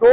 2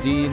3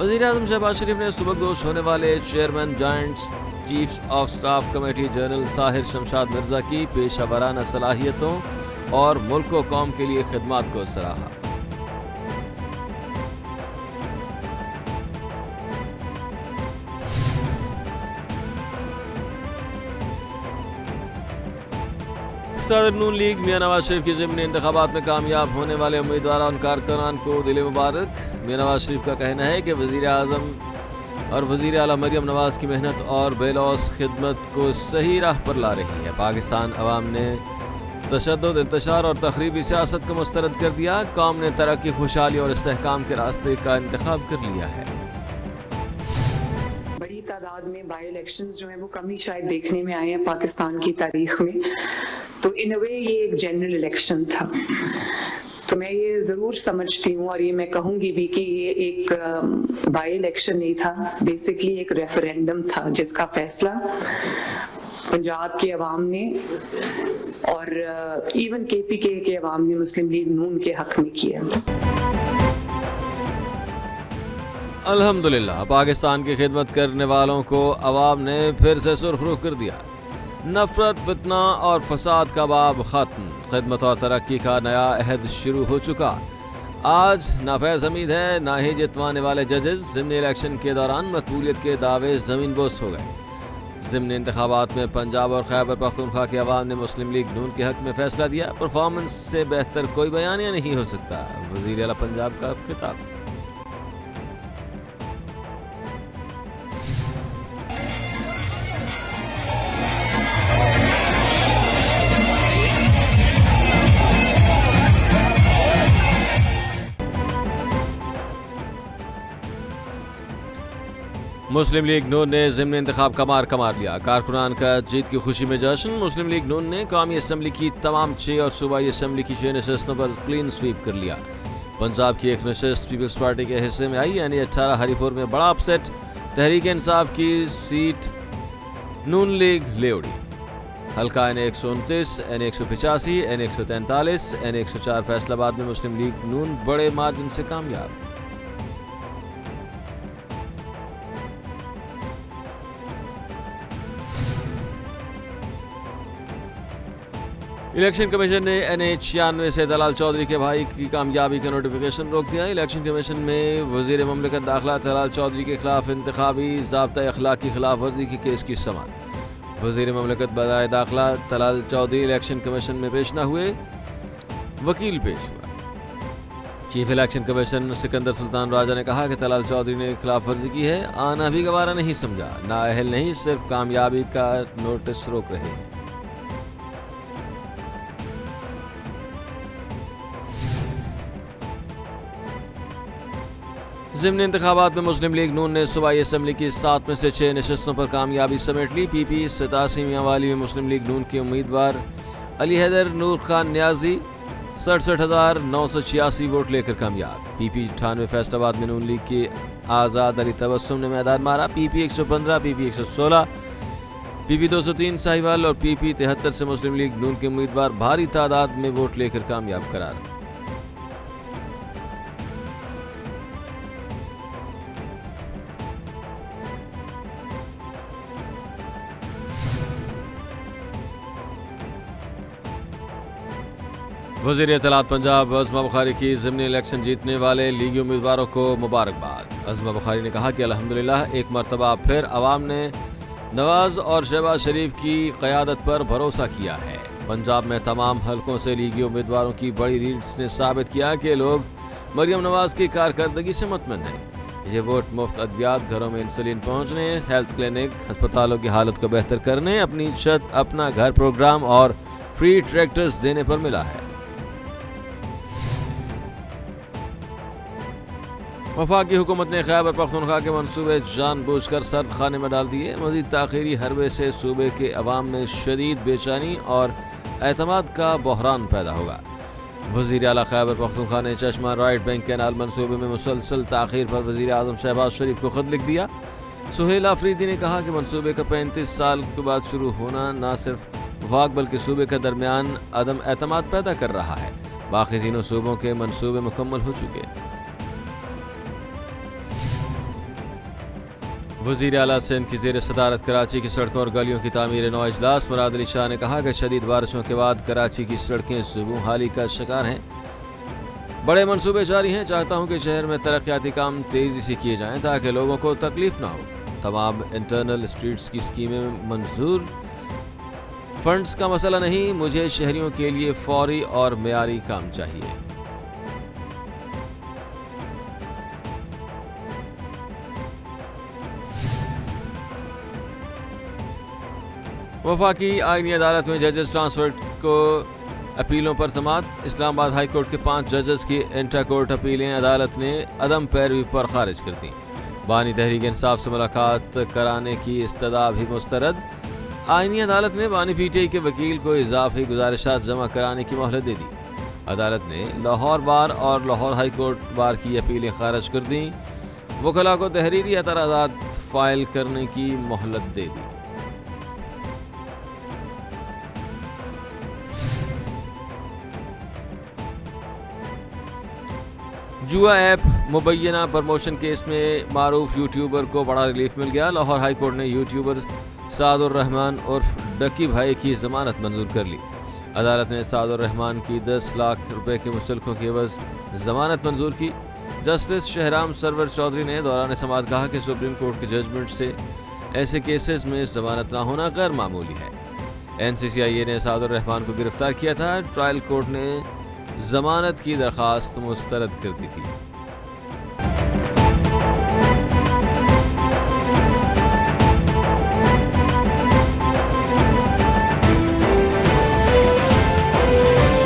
وزیر اعظم شہباز شریف نے سبکدوش ہونے والے chairman joint chief of staff committee general Sahir Shamshad Mirza کی پیشہ ورانہ صلاحیتوں اور ملک و قوم کے لیے خدمات کو سراہا۔ صدر نون لیگ میاں نواز شریف کی ضمنی انتخابات میں کامیاب ہونے والے امیدواران کارکنان کو دل مبارک۔ میاں نواز شریف کا کہنا ہے کہ وزیر اعظم اور وزیر اعلیٰ مریم نواز کی محنت اور بے لوث خدمت کو صحیح راہ پر لا رہی ہے۔ پاکستان عوام نے تشدد، انتشار اور تخریبی سیاست کو مسترد کر دیا۔ قوم نے ترقی، خوشحالی اور استحکام کے راستے کا انتخاب کر لیا ہے۔ بڑی تعداد میں بائی الیکشنز جو ہیں وہ کمی شاید دیکھنے میں آئے ہیں پاکستان کی تاریخ میں، تو ان اے وے یہ ایک جنرل الیکشن تھا۔ تو میں یہ ضرور سمجھتی ہوں اور یہ میں کہوں گی بھی کہ یہ ایک بائی الیکشن نہیں تھا، بیسکلی ایک ریفرینڈم تھا جس کا فیصلہ پنجاب کے عوام نے اور ایون کے پی کے عوام نے مسلم لیگ نون کے حق میں کیا۔ الحمدللہ پاکستان کی خدمت کرنے والوں کو عوام نے پھر سے سرخرو کر دیا۔ نفرت، فتنہ اور فساد کا باب ختم، خدمت اور ترقی کا نیا عہد شروع ہو چکا۔ آج نافذ امید ہے نہ ہی جتوانے والے ججز ضمنی الیکشن کے دوران مقبولیت کے دعوے زمین بوس ہو گئے۔ ضمنی انتخابات میں پنجاب اور خیبر پختونخوا کے عوام نے مسلم لیگ نون کے حق میں فیصلہ دیا۔ پرفارمنس سے بہتر کوئی بیانیہ نہیں ہو سکتا، وزیر اعلیٰ پنجاب کا خطاب۔ مسلم لیگ نون نے ضمنی انتخاب کا مار لیا، کارکنان کا جیت کی خوشی میں جشن۔ مسلم لیگ نون نے قومی اسمبلی کی تمام 6 اور صوبائی اسمبلی کی 6 نشستوں پر کلین سویپ کر لیا۔ پنجاب کی ایک نشست پیپلز پارٹی کے حصے میں آئی، یعنی 18 ہری پور میں بڑا اپسیٹ، تحریک انصاف کی سیٹ نون لیگ لے اڑی۔ حلقہ N129، N185، N143، N104 Faisal آباد میں مسلم لیگ نون بڑے مارجن سے کامیاب۔ الیکشن کمیشن نے N96 سے دلال چودھری کے بھائی کی کامیابی کا نوٹیفیکیشن روک دیا۔ الیکشن کمیشن میں وزیر مملکت داخلہ دلال چودھری کے خلاف انتخابی ضابطۂ اخلاق کی خلاف ورزی کے کیس کی سماعت۔ وزیر مملکت برائے داخلہ دلال چودھری الیکشن کمیشن میں پیش نہ ہوئے، وکیل پیش ہوا۔ چیف الیکشن کمیشن سکندر سلطان راجہ نے کہا کہ دلال چودھری نے خلاف ورزی کی ہے، آنا بھی گوارا نہیں سمجھا، نااہل نہیں، صرف کامیابی کا نوٹس روک رہے ہیں۔ ضمنی انتخابات میں مسلم لیگ نون نے صوبائی اسمبلی کی 7 میں سے 6 نشستوں پر کامیابی سمیٹ لی۔ پی پی 87 میاں والی میں مسلم لیگ نون کے امیدوار علی حیدر نور خان نیازی 67,986 ووٹ لے کر کامیاب۔ پی پی 98 فیصل آباد میں نون لیگ کے آزاد علی تبسم نے میدان مارا۔ پی پی 115، پی پی 116، پی پی 203 ساہیوال اور پی پی 73 سے مسلم لیگ نون کے امیدوار بھاری تعداد میں ووٹ لے کر کامیاب قرار۔ وزیر اطلاعات پنجاب عظمہ بخاری کی ضمنی الیکشن جیتنے والے لیگی امیدواروں کو مبارکباد۔ عظمہ بخاری نے کہا کہ الحمدللہ ایک مرتبہ پھر عوام نے نواز اور شہباز شریف کی قیادت پر بھروسہ کیا ہے۔ پنجاب میں تمام حلقوں سے لیگی امیدواروں کی بڑی لیڈز نے ثابت کیا کہ لوگ مریم نواز کی کارکردگی سے مطمئن ہیں۔ یہ ووٹ مفت ادویات گھروں میں انسولین پہنچنے، ہیلتھ کلینک، ہسپتالوں کی حالت کو بہتر کرنے، اپنی چھت اپنا گھر پروگرام اور فری ٹریکٹرز دینے پر ملا ہے۔ وفاقی حکومت نے خیبر پختونخوا کے منصوبے جان بوجھ کر سرد خانے میں ڈال دیے۔ مزید تاخیری حربے سے صوبے کے عوام میں شدید بے چینی اور اعتماد کا بحران پیدا ہوگا۔ وزیر اعلیٰ خیبر پختونخوا نے چشمہ رائٹ بینک کینال منصوبے میں مسلسل تاخیر پر وزیر اعظم شہباز شریف کو خط لکھ دیا۔ سہیل آفریدی نے کہا کہ منصوبے کا 35 سال کے بعد شروع ہونا نہ صرف وفاق بلکہ صوبے کے درمیان عدم اعتماد پیدا کر رہا ہے۔ باقی تینوں صوبوں کے منصوبے مکمل ہو چکے۔ وزیر اعلیٰ سندھ کی زیر صدارت کراچی کی سڑکوں اور گلیوں کی تعمیر نو اجلاس۔ مراد علی شاہ نے کہا کہ شدید بارشوں کے بعد کراچی کی سڑکیں زبوں حالی کا شکار ہیں، بڑے منصوبے جاری ہیں۔ چاہتا ہوں کہ شہر میں ترقیاتی کام تیزی سے کیے جائیں تاکہ لوگوں کو تکلیف نہ ہو۔ تمام انٹرنل اسٹریٹس کی اسکیمیں منظور، فنڈز کا مسئلہ نہیں، مجھے شہریوں کے لیے فوری اور معیاری کام چاہیے۔ وفاقی آئینی عدالت میں ججز ٹرانسفر کو اپیلوں پر سماعت۔ اسلام آباد ہائی کورٹ کے 5 ججز کی انٹر کورٹ اپیلیں عدالت نے عدم پیروی پر خارج کر دیں۔ بانی تحریک انصاف سے ملاقات کرانے کی استدعا بھی مسترد۔ آئینی عدالت نے بانی پی ٹی آئی کے وکیل کو اضافی گزارشات جمع کرانے کی مہلت دے دی۔ عدالت نے لاہور بار اور لاہور ہائی کورٹ بار کی اپیلیں خارج کر دیں۔ وکلاء کو تحریری اعتراضات فائل کرنے کی مہلت دے دی۔ جوا ایپ مبینہ پروموشن کیس میں معروف یوٹیوبر کو بڑا ریلیف مل گیا۔ لاہور ہائی کورٹ نے یوٹیوبر سعد الرحمان عرف ڈکی بھائی کی ضمانت منظور کر لی۔ عدالت نے سعد الرحمان کی 10 لاکھ روپے کے مستلقوں کے عوض ضمانت منظور کی۔ جسٹس شہرام سرور چودھری نے دوران سماعت کہا کہ سپریم کورٹ کے ججمنٹ سے ایسے کیسز میں ضمانت نہ ہونا غیر معمولی ہے۔ این سی سی آئی اے نے سعد الرحمان کو گرفتار کیا تھا۔ ٹرائل کورٹ نے ضمانت کی درخواست مسترد کر دی تھی۔